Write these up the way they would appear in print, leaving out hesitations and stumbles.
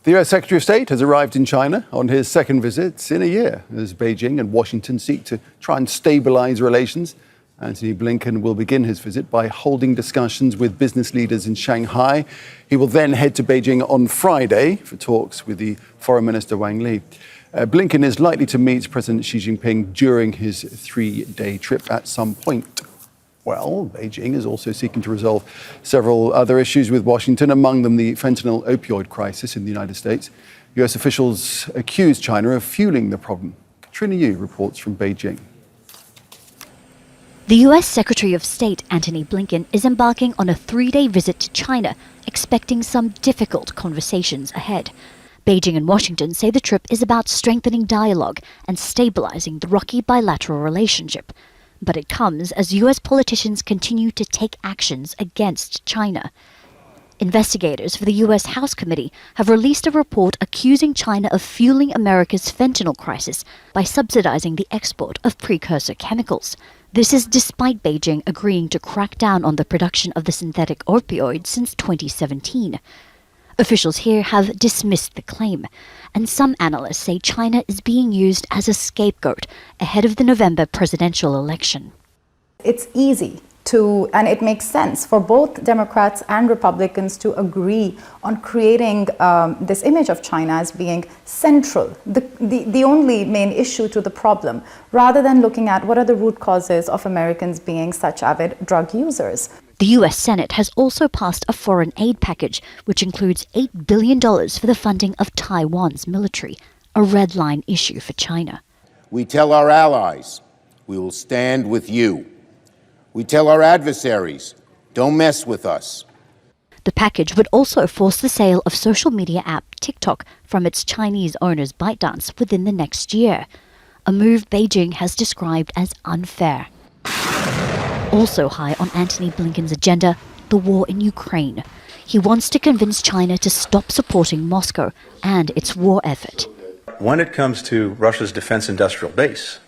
The US Secretary of State has arrived in China on his second visit in a year as Beijing and Washington seek to try and stabilise relations. Antony Blinken will begin his visit by holding discussions with business leaders in Shanghai. He will then head to Beijing on Friday for talks with the Foreign Minister Wang Li. Blinken is likely to meet President Xi Jinping during his three-day trip at some point. Well, Beijing is also seeking to resolve several other issues with Washington, among them the fentanyl opioid crisis in the United States. US officials accuse China of fueling the problem. Katrina reports from Beijing. The US Secretary of State Antony Blinken is embarking on a three-day visit to China, expecting some difficult conversations ahead. Beijing and Washington say the trip is about strengthening dialogue and stabilizing the rocky bilateral relationship. But it comes as US politicians continue to take actions against China. Investigators for the US House Committee have released a report accusing China of fueling America's fentanyl crisis by subsidizing the export of precursor chemicals. This is despite Beijing agreeing to crack down on the production of the synthetic opioid since 2017. Officials here have dismissed the claim, and some analysts say China is being used as a scapegoat ahead of the November presidential election. It's easy and it makes sense for both Democrats and Republicans to agree on creating this image of China as being central, the only main issue to the problem, rather than looking at what are the root causes of Americans being such avid drug users. The US Senate has also passed a foreign aid package, which includes $8 billion for the funding of Taiwan's military, a red line issue for China. We tell our allies, we will stand with you. We tell our adversaries, don't mess with us. The package would also force the sale of social media app TikTok from its Chinese owners ByteDance within the next year, a move Beijing has described as unfair. Also high on Antony Blinken's agenda, the war in Ukraine. He wants to convince China to stop supporting Moscow and its war effort. When it comes to Russia's defense industrial base,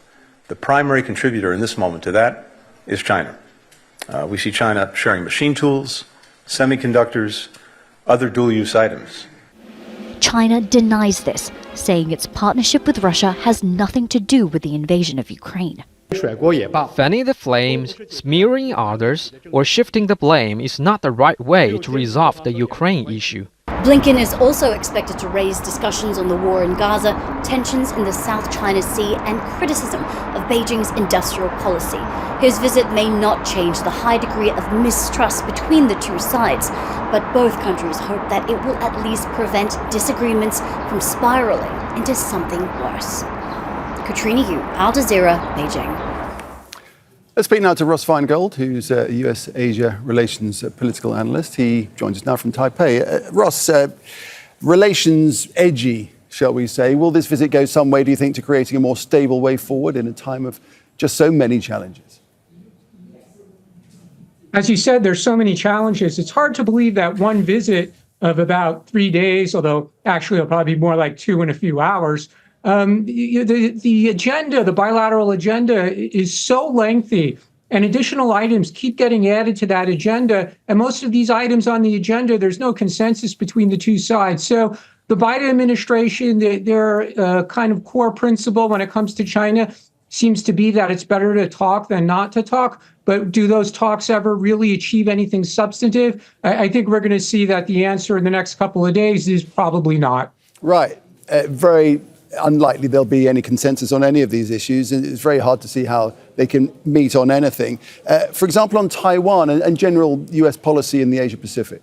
the primary contributor in this moment to that is China. We see China sharing machine tools, semiconductors, other dual-use items. China denies this, saying its partnership with Russia has nothing to do with the invasion of Ukraine. Fanning the flames, smearing others, or shifting the blame is not the right way to resolve the Ukraine issue. Blinken is also expected to raise discussions on the war in Gaza, tensions in the South China Sea, and criticism of Beijing's industrial policy. His visit may not change the high degree of mistrust between the two sides, but both countries hope that it will at least prevent disagreements from spiraling into something worse. Katrina, Al Jazeera, Beijing. Let's speak now to Ross Feingold, who's a US-Asia relations political analyst. He joins us now from Taipei. Ross, relations edgy, shall we say. Will this visit go some way, do you think, to creating a more stable way forward in a time of just so many challenges? As you said, there's so many challenges. It's hard to believe that one visit of about 3 days, although actually it'll probably be more like 2 in a few hours, the agenda, the bilateral agenda is so lengthy, and additional items keep getting added to that agenda. And most of these items on the agenda, there's no consensus between the two sides. So the Biden administration, their kind of core principle when it comes to China seems to be that it's better to talk than not to talk. But do those talks ever really achieve anything substantive? I think we're going to see that the answer in the next couple of days is probably not. Right. Very unlikely there'll be any consensus on any of these issues, and it's very hard to see how they can meet on anything. For example, on Taiwan and general US policy in the Asia-Pacific.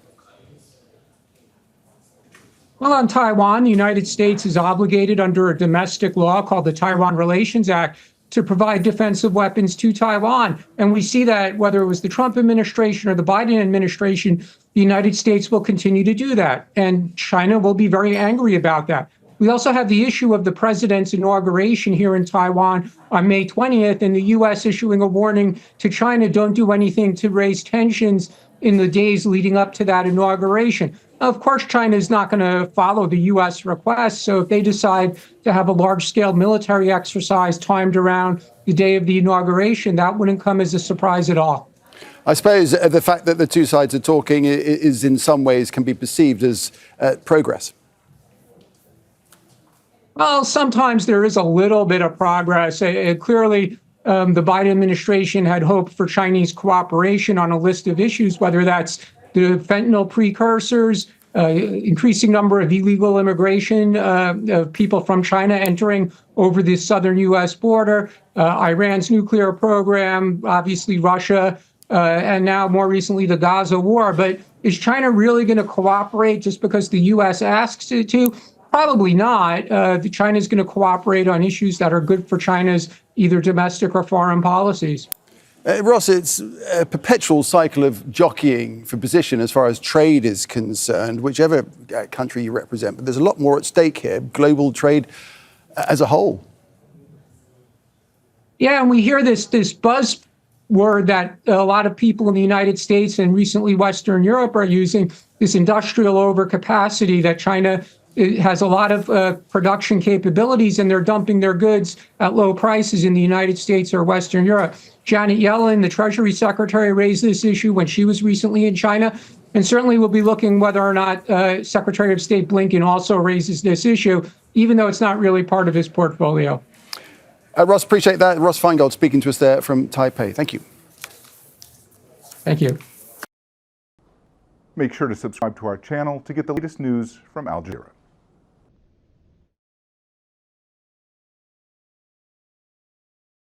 Well, on Taiwan, the United States is obligated under a domestic law called the Taiwan Relations Act to provide defensive weapons to Taiwan. And we see that whether it was the Trump administration or the Biden administration, the United States will continue to do that. And China will be very angry about that. We also have the issue of the president's inauguration here in Taiwan on May 20th, and the U.S. issuing a warning to China, don't do anything to raise tensions in the days leading up to that inauguration. Of course, China is not going to follow the U.S. request, so if they decide to have a large-scale military exercise timed around the day of the inauguration, that wouldn't come as a surprise at all. I suppose the fact that the two sides are talking is in some ways can be perceived as progress. Well, sometimes there is a little bit of progress. Clearly, the Biden administration had hoped for Chinese cooperation on a list of issues, whether that's the fentanyl precursors, increasing number of illegal immigration of people from China entering over the southern U.S. border, Iran's nuclear program, obviously Russia, and now more recently the Gaza war. But is China really going to cooperate just because the U.S. asks it to? Probably not. China is going to cooperate on issues that are good for China's either domestic or foreign policies. Ross, it's a perpetual cycle of jockeying for position as far as trade is concerned, whichever country you represent. But there's a lot more at stake here, global trade as a whole. Yeah, and we hear this buzzword that a lot of people in the United States and recently Western Europe are using, this industrial overcapacity, that China has a lot of production capabilities and they're dumping their goods at low prices in the United States or Western Europe. Janet Yellen, the Treasury Secretary, raised this issue when she was recently in China. And certainly we'll be looking whether or not Secretary of State Blinken also raises this issue, even though it's not really part of his portfolio. Ross, appreciate that. Ross Feingold speaking to us there from Taipei. Thank you. Thank you. Make sure to subscribe to our channel to get the latest news from Al Jazeera.